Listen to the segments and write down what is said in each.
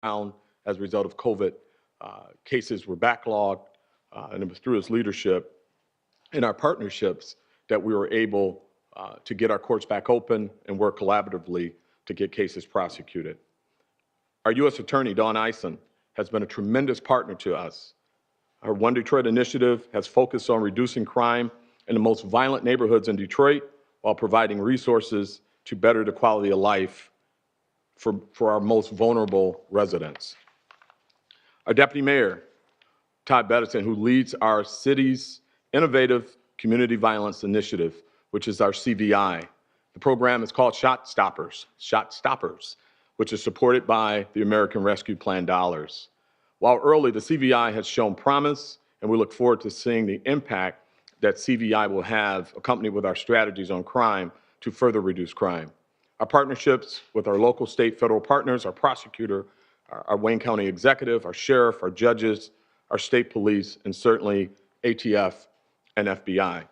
down as a result of COVID. Cases were backlogged, and it was through his leadership and our partnerships that we were able to get our courts back open and work collaboratively to get cases prosecuted. Our U.S. Attorney, Dawn Eisen, has been a tremendous partner to us. Our One Detroit initiative has focused on reducing crime in the most violent neighborhoods in Detroit while providing resources to better the quality of life for our most vulnerable residents. Our Deputy Mayor, Todd Bettison, who leads our city's innovative Community Violence Initiative, which is our CVI. The program is called Shot Stoppers, which is supported by the American Rescue Plan dollars. While early, the CVI has shown promise, and we look forward to seeing the impact that CVI will have, accompanied with our strategies on crime, to further reduce crime. Our partnerships with our local, state, federal partners, our prosecutor, our Wayne County executive, our sheriff, our judges, our state police, and certainly ATF and FBI.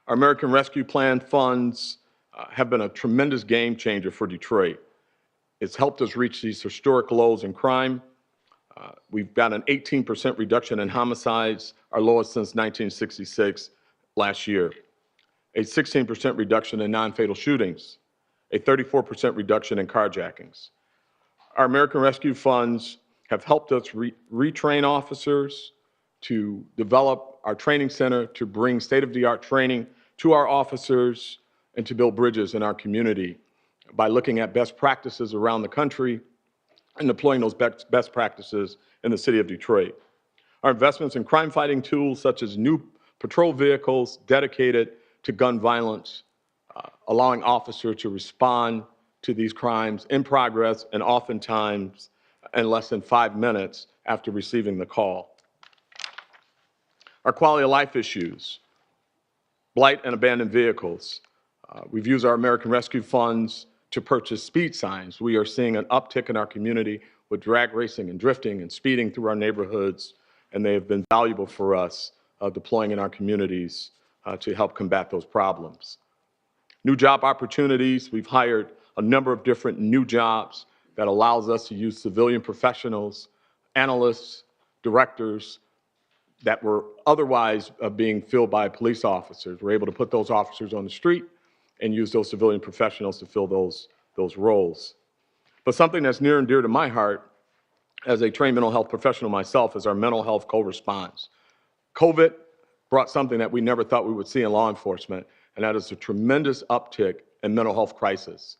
Our American Rescue Plan funds have been a tremendous game changer for Detroit. It's helped us reach these historic lows in crime. We've got an 18% reduction in homicides, our lowest since 1966 last year. A 16% reduction in non-fatal shootings, a 34% reduction in carjackings. Our American Rescue Funds have helped us retrain officers, to develop our training center, to bring state-of-the-art training to our officers, and to build bridges in our community by looking at best practices around the country and deploying those best practices in the city of Detroit. Our investments in crime-fighting tools such as new patrol vehicles dedicated to gun violence, allowing officers to respond to these crimes in progress and oftentimes in less than 5 minutes after receiving the call. Our quality of life issues, blight and abandoned vehicles. We've used our American Rescue Funds to purchase speed signs. We are seeing an uptick in our community with drag racing and drifting and speeding through our neighborhoods, and they have been valuable for us deploying in our communities to help combat those problems. New job opportunities. We've hired a number of different new jobs that allows us to use civilian professionals, analysts, directors that were otherwise being filled by police officers. We're able to put those officers on the street and use those civilian professionals to fill those roles. But something that's near and dear to my heart as a trained mental health professional myself is our mental health co-response. COVID brought something that we never thought we would see in law enforcement, and that is a tremendous uptick in mental health crisis.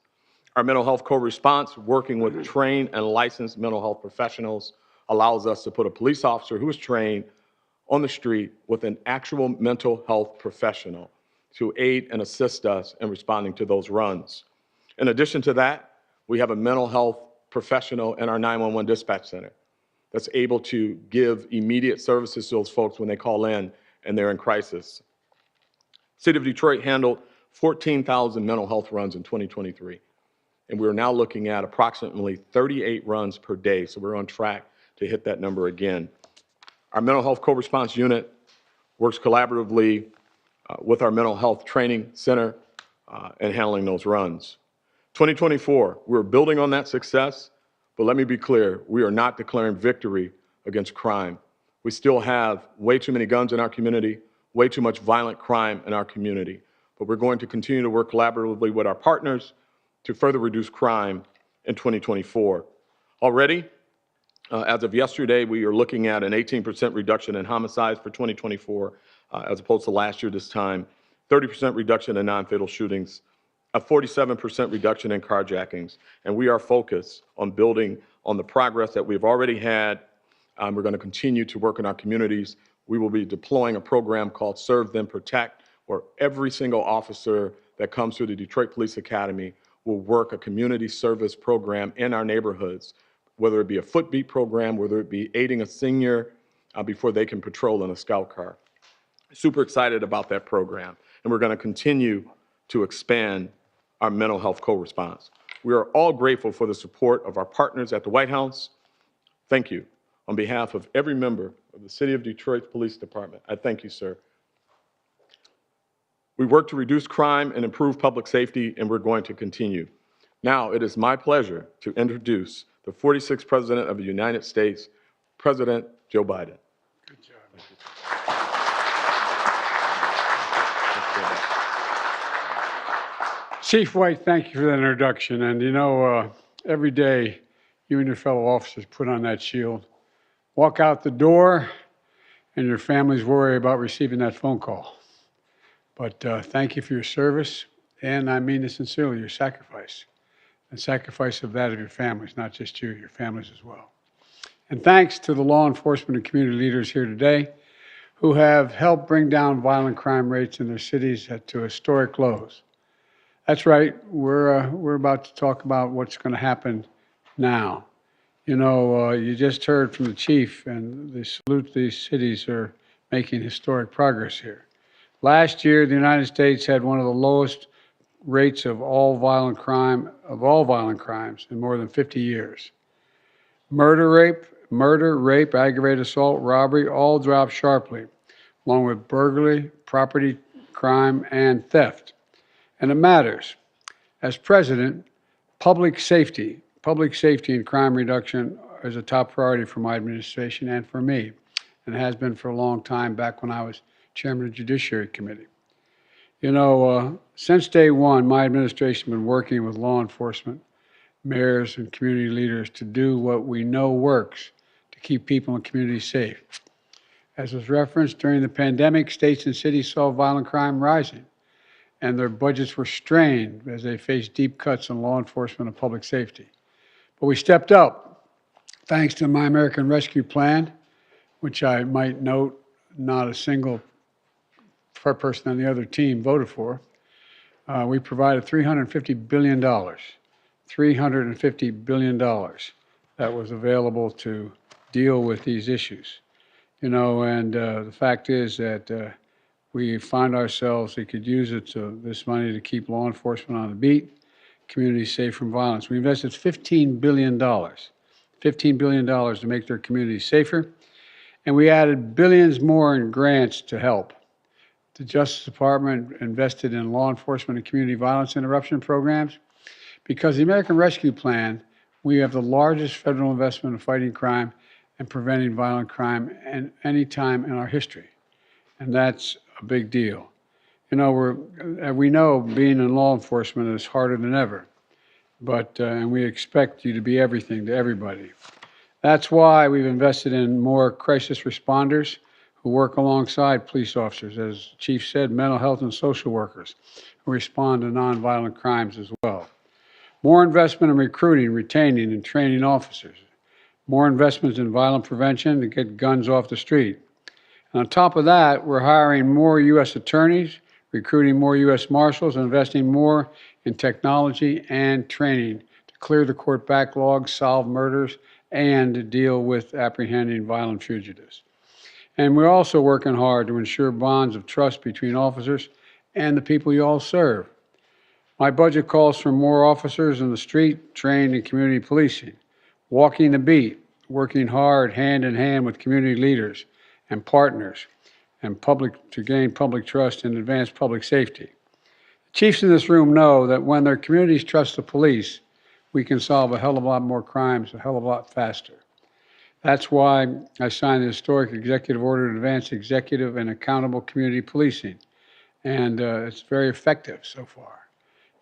Our mental health co-response, working with trained and licensed mental health professionals, allows us to put a police officer who is trained on the street with an actual mental health professional to aid and assist us in responding to those runs. In addition to that, we have a mental health professional in our 911 dispatch center that's able to give immediate services to those folks when they call in and they're in crisis. City of Detroit handled 14,000 mental health runs in 2023, and we're now looking at approximately 38 runs per day, so we're on track to hit that number again. Our mental health co-response unit works collaboratively with our mental health training center and handling those runs. 2024, we're building on that success, but let me be clear, we are not declaring victory against crime. We still have way too many guns in our community, way too much violent crime in our community, but we're going to continue to work collaboratively with our partners to further reduce crime in 2024. Already, as of yesterday, we are looking at an 18% reduction in homicides for 2024, as opposed to last year this time, 30% reduction in non-fatal shootings, a 47% reduction in carjackings, and we are focused on building on the progress that we've already had. We're going to continue to work in our communities. We will be deploying a program called Serve Then Protect, where every single officer that comes through the Detroit Police Academy will work a community service program in our neighborhoods, whether it be a foot beat program, whether it be aiding a senior before they can patrol in a scout car. Super excited about that program, and we're going to continue to expand our mental health co-response. We are all grateful for the support of our partners at the White House. Thank you. On behalf of every member of the City of Detroit Police Department, I thank you, sir. We work to reduce crime and improve public safety, and we're going to continue. Now, it is my pleasure to introduce the 46th President of the United States, President Joe Biden. Good job. Chief White, thank you for that introduction. And you know, every day you and your fellow officers put on that shield, walk out the door, and your families worry about receiving that phone call. But thank you for your service, and I mean this sincerely, your sacrifice, and sacrifice of that of your families, not just you, your families as well. And thanks to the law enforcement and community leaders here today who have helped bring down violent crime rates in their cities to historic lows. That's right, we're about to talk about what's going to happen now. You know, you just heard from the chief, and they salute these cities are making historic progress here. Last year, the United States had one of the lowest rates of all violent crimes in more than 50 years. Murder, rape, aggravated assault, robbery, all dropped sharply, along with burglary, property crime, and theft. And it matters. As president, public safety and crime reduction is a top priority for my administration and for me, and it has been for a long time, back when I was chairman of the Judiciary Committee. You know, since day one, my administration has been working with law enforcement, mayors, and community leaders to do what we know works to keep people and communities safe. As was referenced, during the pandemic, states and cities saw violent crime rising, and their budgets were strained as they faced deep cuts in law enforcement and public safety. But we stepped up, thanks to My American Rescue Plan, which I might note not a single person on the other team voted for. We provided $350 billion that was available to deal with these issues. You know, and the fact is that we find ourselves, we could use this money to keep law enforcement on the beat, communities safe from violence. We invested $15 billion to make their communities safer, and we added billions more in grants to help. The Justice Department invested in law enforcement and community violence interruption programs. Because the American Rescue Plan, we have the largest federal investment in fighting crime and preventing violent crime at any time in our history. And that's a big deal. You know, we know being in law enforcement is harder than ever, but and we expect you to be everything to everybody. That's why we've invested in more crisis responders who work alongside police officers, as the chief said, mental health and social workers who respond to nonviolent crimes as well. More investment in recruiting, retaining, and training officers. More investments in violent prevention to get guns off the street. And on top of that, we're hiring more U.S. attorneys, recruiting more U.S. Marshals, and investing more in technology and training to clear the court backlog, solve murders, and to deal with apprehending violent fugitives. And we're also working hard to ensure bonds of trust between officers and the people you all serve. My budget calls for more officers in the street, trained in community policing, walking the beat, working hard hand in hand with community leaders and partners and to gain public trust and advance public safety. The chiefs in this room know that when their communities trust the police, we can solve a hell of a lot more crimes a hell of a lot faster. That's why I signed the historic executive order to advance executive and accountable community policing. And it's very effective so far.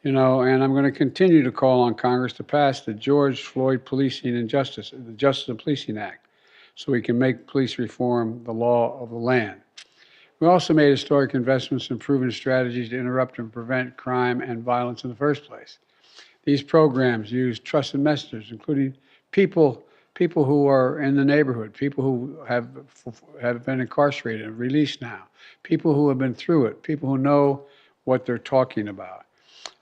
You know, and I'm going to continue to call on Congress to pass the George Floyd Policing and Justice, the Justice and Policing Act, so we can make police reform the law of the land. We also made historic investments in proven strategies to interrupt and prevent crime and violence in the first place. These programs use trusted messengers, including people who are in the neighborhood, people who have been incarcerated and released now, people who have been through it, people who know what they're talking about.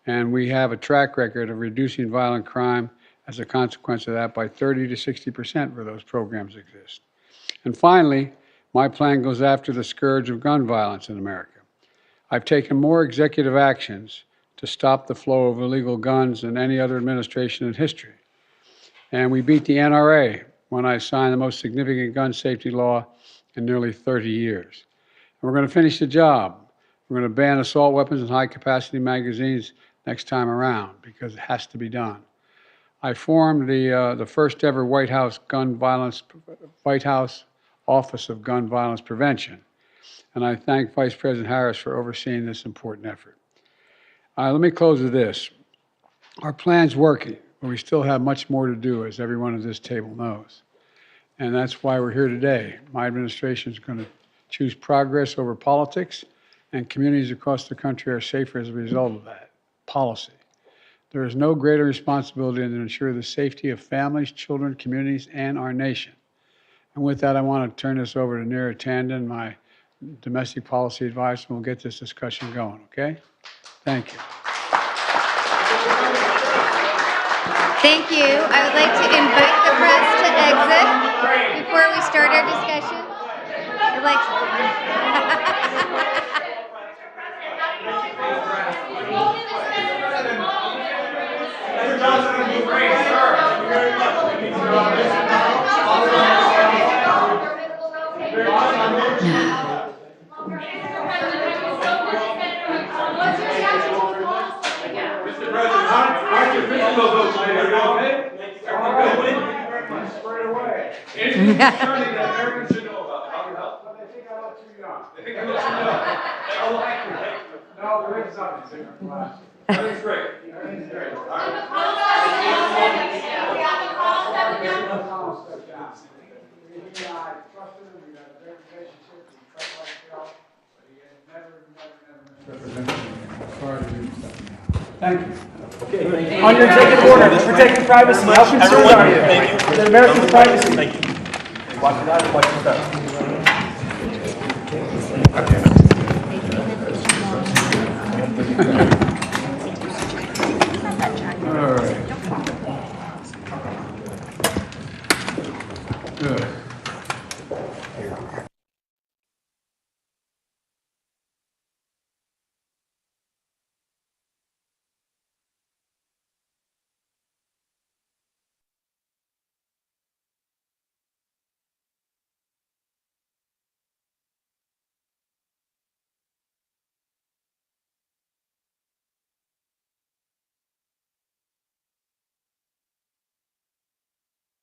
And we have a track record of reducing violent crime as a consequence of that by 30 to 60% where those programs exist. And finally, my plan goes after the scourge of gun violence in America. I've taken more executive actions to stop the flow of illegal guns than any other administration in history. And we beat the NRA when I signed the most significant gun safety law in nearly 30 years. And we're going to finish the job. We're going to ban assault weapons and high-capacity magazines next time around because it has to be done. I formed the first ever White House Office of Gun Violence Prevention, and I thank Vice President Harris for overseeing this important effort. Let me close with this. Our plan's working, but we still have much more to do, as everyone at this table knows. And that's why we're here today. My administration is going to choose progress over politics, and communities across the country are safer as a result of that policy. There is no greater responsibility than to ensure the safety of families, children, communities, and our nation. And with that, I want to turn this over to Neera Tanden, my domestic policy advisor, and we'll get this discussion going, okay? Thank you. Thank you. I would like to invite the press to exit before we start our discussion. I'd like Thank you. On your executive order, protecting privacy, how concerned are you? Thank you. With American privacy. Thank you. Watch your eyes, watch your step. All right. Good.